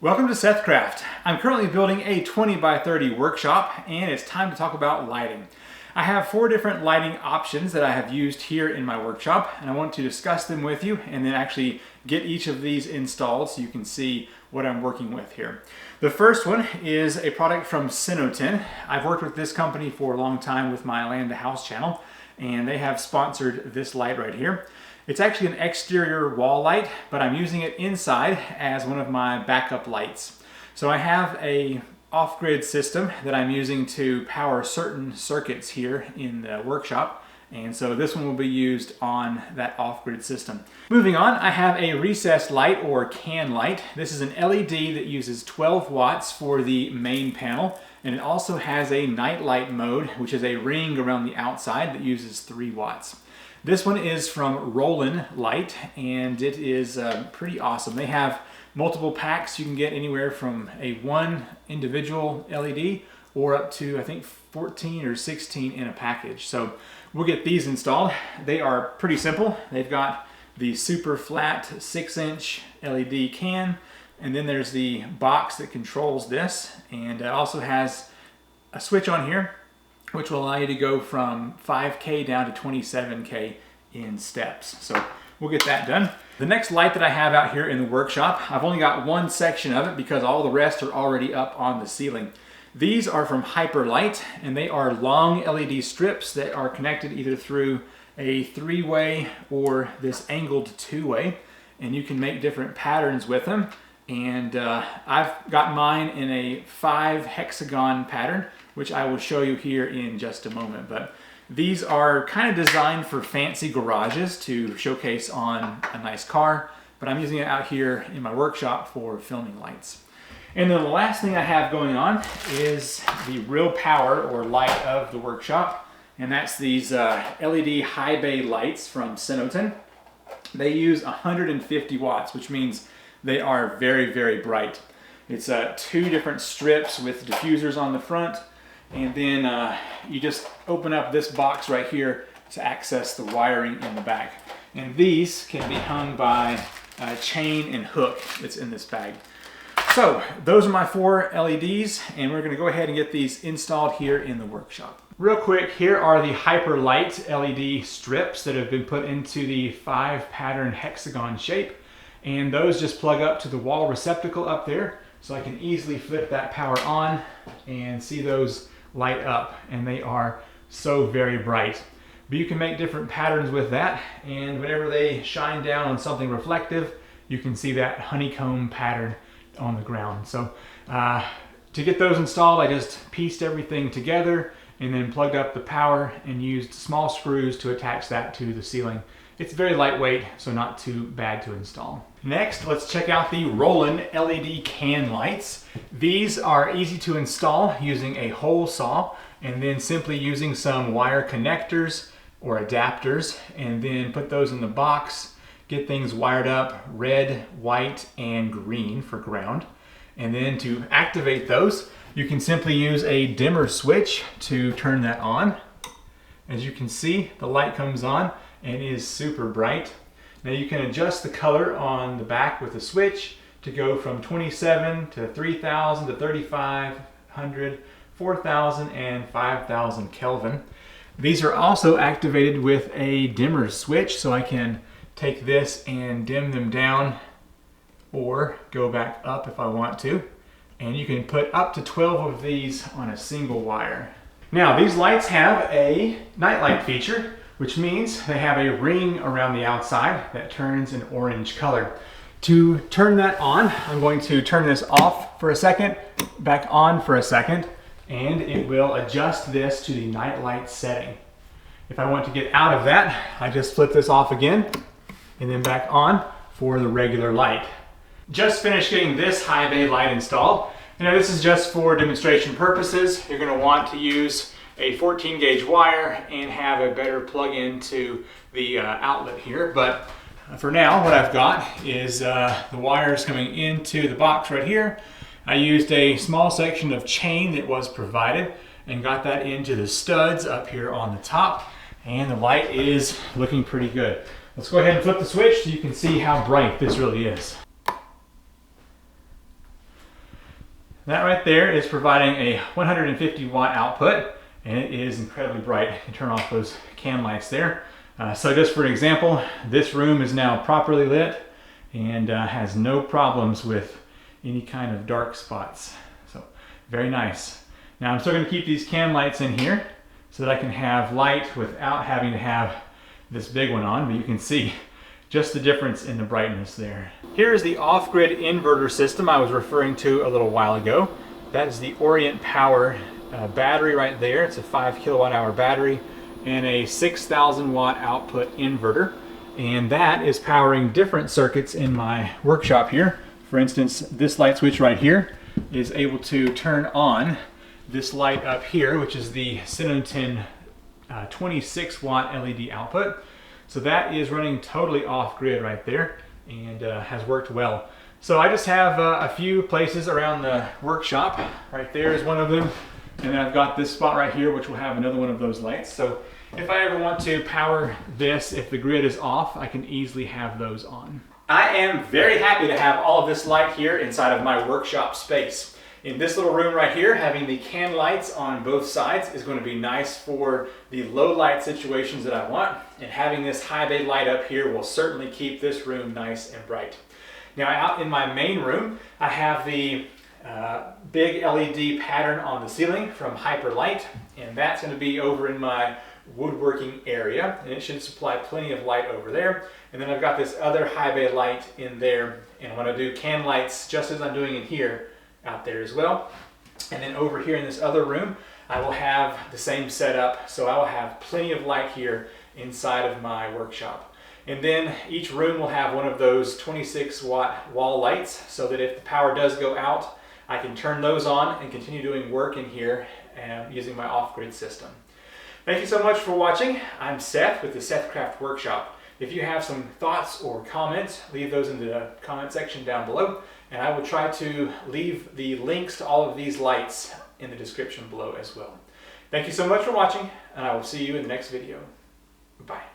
Welcome to SethCraft. I'm currently building a 20 by 30 workshop, and it's time to talk about lighting. I have 4 different lighting options that I have used here in my workshop, and I want to discuss them with you and then actually get each of these installed so you can see what I'm working with here. The first one is a product from SethCraft. I've worked with this company for a long time with my Land to House channel, and they have sponsored this light right here. It's actually an exterior wall light, but I'm using it inside as one of my backup lights. So I have a off-grid system that I'm using to power certain circuits here in the workshop, and so this one will be used on that off-grid system. Moving on, I have a recessed light or can light. This is an LED that uses 12 watts for the main panel, and it also has a night light mode, which is a ring around the outside that uses 3 watts. This one is from Roland Light, and it is pretty awesome. They have multiple packs. You can get anywhere from a 1 individual LED or up to, I think, 14 or 16 in a package. So we'll get these installed. They are pretty simple. They've got the super flat 6-inch LED can, and then there's the box that controls this, and it also has a switch on here which will allow you to go from 5K down to 27K in steps. So we'll get that done. The next light that I have out here in the workshop, I've only got one section of it because all the rest are already up on the ceiling. These are from Hyperlight, and they are long LED strips that are connected either through a 3-way or this angled 2-way, and you can make different patterns with them. And I've got mine in a 5 hexagon pattern, which I will show you here in just a moment. But these are kind of designed for fancy garages to showcase on a nice car, but I'm using it out here in my workshop for filming lights. And then the last thing I have going on is the real power or light of the workshop, and that's these LED highbay lights from SethCraft. They use 150 watts, which means they are very, very bright. It's 2 different strips with diffusers on the front, and then you just open up this box right here to access the wiring in the back. And these can be hung by a chain and hook that's in this bag. So those are my 4 LEDs, and we're gonna go ahead and get these installed here in the workshop. Real quick, here are the Hyperlight LED strips that have been put into the 5 pattern hexagon shape. And those just plug up to the wall receptacle up there, so I can easily flip that power on and see those light up, and they are so very bright. But you can make different patterns with that, and whenever they shine down on something reflective, you can see that honeycomb pattern on the ground. So to get those installed, I just pieced everything together and then plugged up the power and used small screws to attach that to the ceiling. It's very lightweight, so not too bad to install. Next, let's check out the Roland LED can lights. These are easy to install using a hole saw, and then simply using some wire connectors or adapters, and then put those in the box, get things wired up red, white, and green for ground. And then to activate those, you can simply use a dimmer switch to turn that on. As you can see, the light comes on and is super bright. Now you can adjust the color on the back with a switch to go from 27 to 3000 to 3500, 4000, and 5000 Kelvin. These are also activated with a dimmer switch, so I can take this and dim them down or go back up if I want to. And you can put up to 12 of these on a single wire. Now these lights have a nightlight feature, which means they have a ring around the outside that turns an orange color. To turn that on, I'm going to turn this off for a second, back on for a second, and it will adjust this to the nightlight setting. If I want to get out of that, I just flip this off again and then back on for the regular light. Just finished getting this high bay light installed. Now this is just for demonstration purposes. You're going to want to use a 14 gauge wire and have a better plug into the outlet here. But for now, what I've got is the wires coming into the box right here. I used a small section of chain that was provided and got that into the studs up here on the top, and the light is looking pretty good. Let's go ahead and flip the switch so you can see how bright this really is. That right there is providing a 150 watt output, and it is incredibly bright. You can turn off those can lights there. So just for example, this room is now properly lit and has no problems with any kind of dark spots. So very nice. Now I'm still going to keep these can lights in here so that I can have light without having to have this big one on, but you can see just the difference in the brightness there. Here is the off-grid inverter system I was referring to a little while ago. That is the Orient Power battery right there. It's a 5 kilowatt hour battery and a 6,000 watt output inverter. And that is powering different circuits in my workshop here. For instance, this light switch right here is able to turn on this light up here, which is the Synotin 26 watt LED output. So that is running totally off grid right there and has worked well. So I just have a few places around the workshop. Right there is one of them. And then I've got this spot right here, which will have another one of those lights. So if I ever want to power this, if the grid is off, I can easily have those on. I am very happy to have all of this light here inside of my workshop space. In this little room right here, having the can lights on both sides is going to be nice for the low light situations that I want. And having this high bay light up here will certainly keep this room nice and bright. Now out in my main room, I have the big LED pattern on the ceiling from Hyperlight, and that's going to be over in my woodworking area, and it should supply plenty of light over there. And then I've got this other high bay light in there, and I'm going to do can lights just as I'm doing in here out there as well. And then over here in this other room, I will have the same setup, so I will have plenty of light here inside of my workshop. And then each room will have one of those 26 watt wall lights, so that if the power does go out, I can turn those on and continue doing work in here using my off-grid system. Thank you so much for watching. I'm Seth with the SethCraft Workshop. If you have some thoughts or comments, leave those in the comment section down below, and I will try to leave the links to all of these lights in the description below as well. Thank you so much for watching, and I will see you in the next video. Bye.